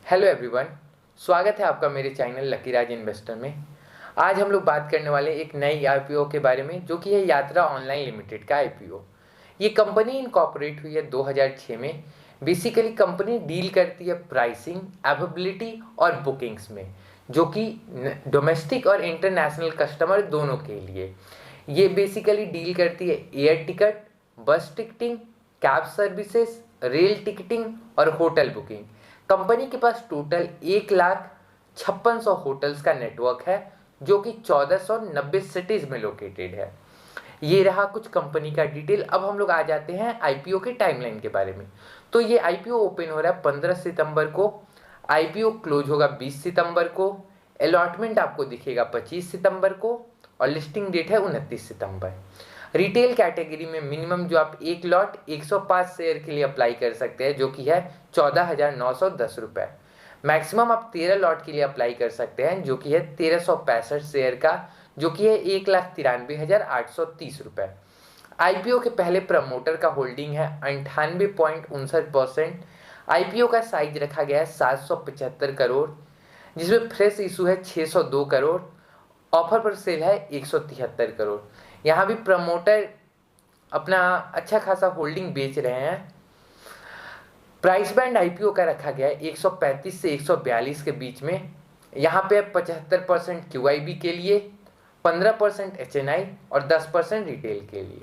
Hello everyone, स्वागत है आपका मेरे चैनल लकी राज इन्वेस्टर में। आज हम लोग बात करने वाले एक नई आईपीओ के बारे में, जो कि है यात्रा ऑनलाइन लिमिटेड का आईपीओ। ये कंपनी इनकॉर्पोरेट हुई है 2006 में। बेसिकली कंपनी डील करती है प्राइसिंग, अवेलेबिलिटी और बुकिंग्स में, जो कि डोमेस्टिक और इंटरनेशनल कस्टमर दोनों के लिए। ये बेसिकली डील करती है एयर टिकट, बस ticketing, cab services, rail ticketing और होटल बुकिंग। कंपनी के पास टोटल 1,56,100 होटल्स का नेटवर्क है, जो कि 1490 सिटीज में लोकेटेड है। ये रहा कुछ कंपनी का डिटेल। अब हम लोग आ जाते हैं आईपीओ के टाइमलाइन के बारे में। तो ये आईपीओ ओपन हो रहा है 15 सितंबर को, आईपीओ क्लोज होगा 20 सितंबर को, अलॉटमेंट आपको दिखेगा 25 सितंबर को और लिस्टिंग डेट है 29 सितंबर। रिटेल कैटेगरी में मिनिमम जो आप एक लॉट 105 शेयर के लिए अप्लाई कर सकते हैं, जो कि है 14,910 रुपये। मैक्सिमम आप 13 लॉट के लिए अप्लाई कर सकते हैं, जो कि है 1,365 शेयर का, जो कि है 1,93,830 रुपये। आईपीओ के पहले प्रमोटर का होल्डिंग है 98.59%। आईपीओ का साइज रखा गया है 775 करोड़, जिसमें फ्रेश इशू है 602 करोड़, ऑफर पर सेल है 173 करोड़। यहाँ भी प्रमोटर अपना अच्छा खासा होल्डिंग बेच रहे हैं। प्राइस बैंड आईपीओ का रखा गया है 135 से 142 के बीच में। यहाँ पे 75% क्यूआईबी के लिए, 15% एचएनआई और 10% रिटेल के लिए।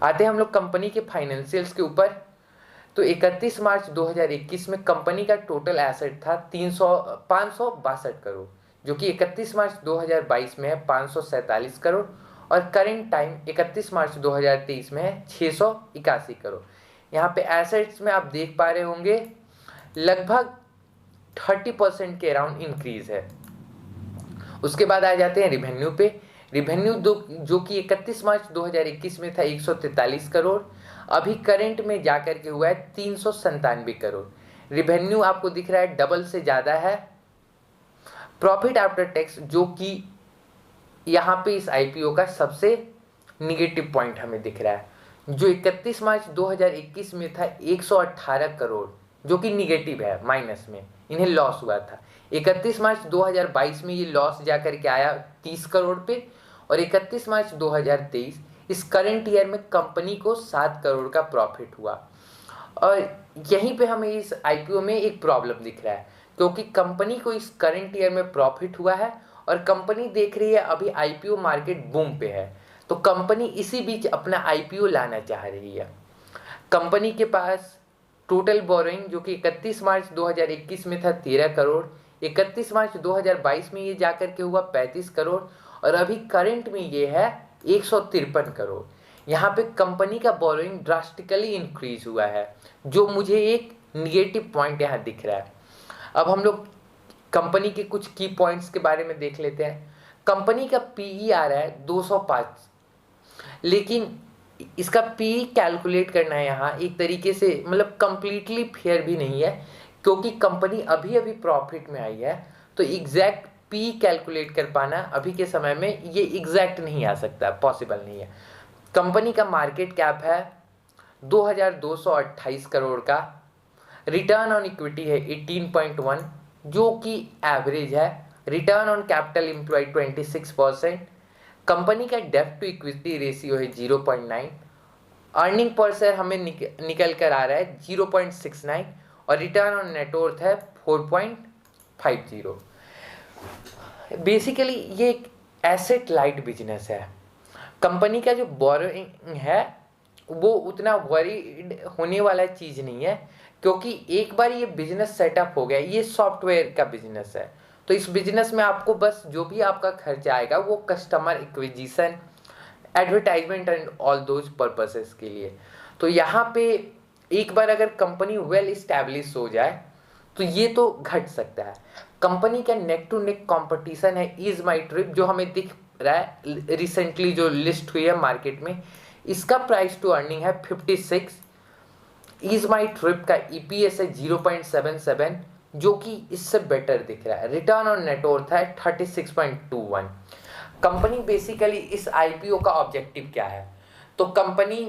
आते हैं हम लोग कंपनी के फाइनेंशियल्स के ऊपर। तो 31 मार्च 2021 में कंपनी का टोटल एसेट था 562 करोड़, जो कि 31 मार्च 2022 में है 547 करोड़ और करेंट टाइम 31 मार्च 2023 में है 681 करोड़। यहाँ पे एसेट्स में आप देख पा रहे होंगे लगभग 30% के अराउंड इंक्रीज है। उसके बाद आ जाते हैं रिवेन्यू पे। रिवेन्यू जो कि 31 मार्च 2021 में था 143 करोड़, अभी करंट में जाकर के हुआ है 397 करोड़। रिवेन्यू आपको दिख रहा है डबल से ज़्यादा है। प्रॉफिट आफ्टर टैक्स, जो कि यहाँ पे इस आईपीओ का सबसे निगेटिव पॉइंट हमें दिख रहा है, जो 31 मार्च 2021 में था 118 करोड़, जो कि निगेटिव है, माइनस में इन्हें लॉस हुआ था। 31 मार्च 2022 में ये लॉस जाकर के आया 30 करोड़ पे और 31 मार्च 2023 इस करंट ईयर में कंपनी को 7 करोड़ का प्रॉफिट हुआ। और यहीं पे हमें इस आईपीओ में एक प्रॉब्लम दिख रहा है, क्योंकि कंपनी को इस करंट ईयर में प्रॉफिट हुआ है और कंपनी देख रही है अभी आईपीओ मार्केट बूम पे है, तो कंपनी इसी बीच अपना आईपीओ लाना चाह रही है। कंपनी के पास टोटल बोरोइंग जो कि 31 मार्च 2021 में था 13 करोड़, 31 मार्च 2022 में ये जाकर के हुआ 35 करोड़ और अभी करंट में ये है 153 करोड़। यहाँ पे कंपनी का बोरोइंग ड्रास्टिकली इंक्रीज हुआ है, जो मुझे एक निगेटिव पॉइंट यहाँ दिख रहा है। अब हम लोग कंपनी के कुछ की पॉइंट्स के बारे में देख लेते हैं। कंपनी का पीई आ रहा है 205, लेकिन इसका पी कैलकुलेट करना है यहाँ एक तरीके से मतलब कंप्लीटली फेयर भी नहीं है, क्योंकि कंपनी अभी अभी प्रॉफिट में आई है, तो एग्जैक्ट पी कैलकुलेट कर पाना अभी के समय में ये एग्जैक्ट नहीं आ सकता, पॉसिबल नहीं है। कंपनी का मार्केट कैप है 2,228 करोड़ का, रिटर्न ऑन इक्विटी है 18.1, जो कि एवरेज है। Return on capital employed 26%। Company का डेब्ट टू इक्विटी रेशियो है 0.9। अर्निंग पर शेयर हमें निकल कर आ रहा है 0.69 और रिटर्न ऑन नेटवर्थ है 4.50। बेसिकली ये एक एसेट लाइट बिजनेस है। कंपनी का जो बोरोइंग है वो उतना वरीड होने वाला चीज़ नहीं है, क्योंकि एक बार ये बिजनेस सेटअप हो गया, ये सॉफ्टवेयर का बिजनेस है, तो इस बिजनेस में आपको बस जो भी आपका खर्चा आएगा वो customer acquisition, advertisement and all those purposes के लिए। तो यहाँ पे एक बार अगर कंपनी वेल इस्टेब्लिश हो जाए तो ये तो घट सकता है। कंपनी का नेक टू नेक कंपटीशन है इज माई ट्रिप, जो हमें दिख रहा है रिसेंटली जो लिस्ट हुई है मार्केट में, इसका प्राइस टू अर्निंग है 56। इज माई ट्रिप का ईपीएस है 0.77, जो कि इससे बेटर दिख रहा है। रिटर्न ऑन नेटवर्थ है 36.21। कंपनी बेसिकली इस आईपीओ का ऑब्जेक्टिव क्या है, तो कंपनी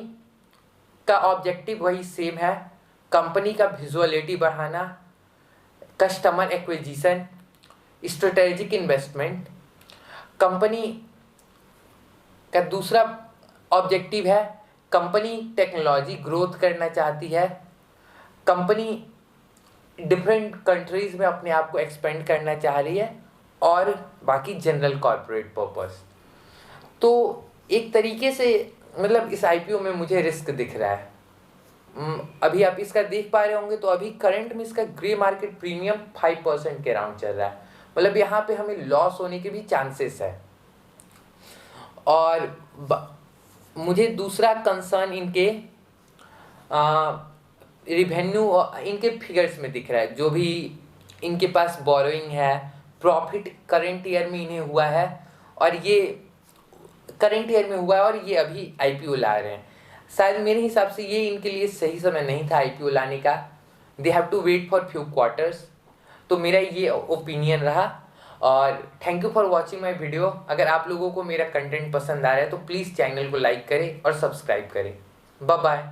का ऑब्जेक्टिव वही सेम है, कंपनी का विजुअलिटी बढ़ाना, customer acquisition, strategic investment. Company का दूसरा ऑब्जेक्टिव है कंपनी टेक्नोलॉजी ग्रोथ करना चाहती है, कंपनी डिफरेंट कंट्रीज में अपने आप को एक्सपेंड करना चाह रही है, और बाकी जनरल कॉर्पोरेट पर्पस। तो एक तरीके से मतलब इस आईपीओ में मुझे रिस्क दिख रहा है। अभी आप इसका देख पा रहे होंगे तो अभी करंट में इसका ग्रे मार्केट प्रीमियम 5% के अराउंड चल रहा है, मतलब यहाँ पे हमें लॉस होने के भी चांसेस है। और मुझे दूसरा कंसर्न इनके रिवेन्यू और इनके फिगर्स में दिख रहा है, जो भी इनके पास बोरोइंग है, प्रॉफिट करंट ईयर में इन्हें हुआ है, और ये करंट ईयर में हुआ है, और ये अभी आईपीओ ला रहे हैं। शायद मेरे हिसाब से ये इनके लिए सही समय नहीं था आईपीओ लाने का। They have to wait for few quarters. तो मेरा ये ओपिनियन रहा, और thank you for watching my video. अगर आप लोगों को मेरा कंटेंट पसंद आ रहा है तो प्लीज़ चैनल को लाइक करें और सब्सक्राइब करें। Bye bye.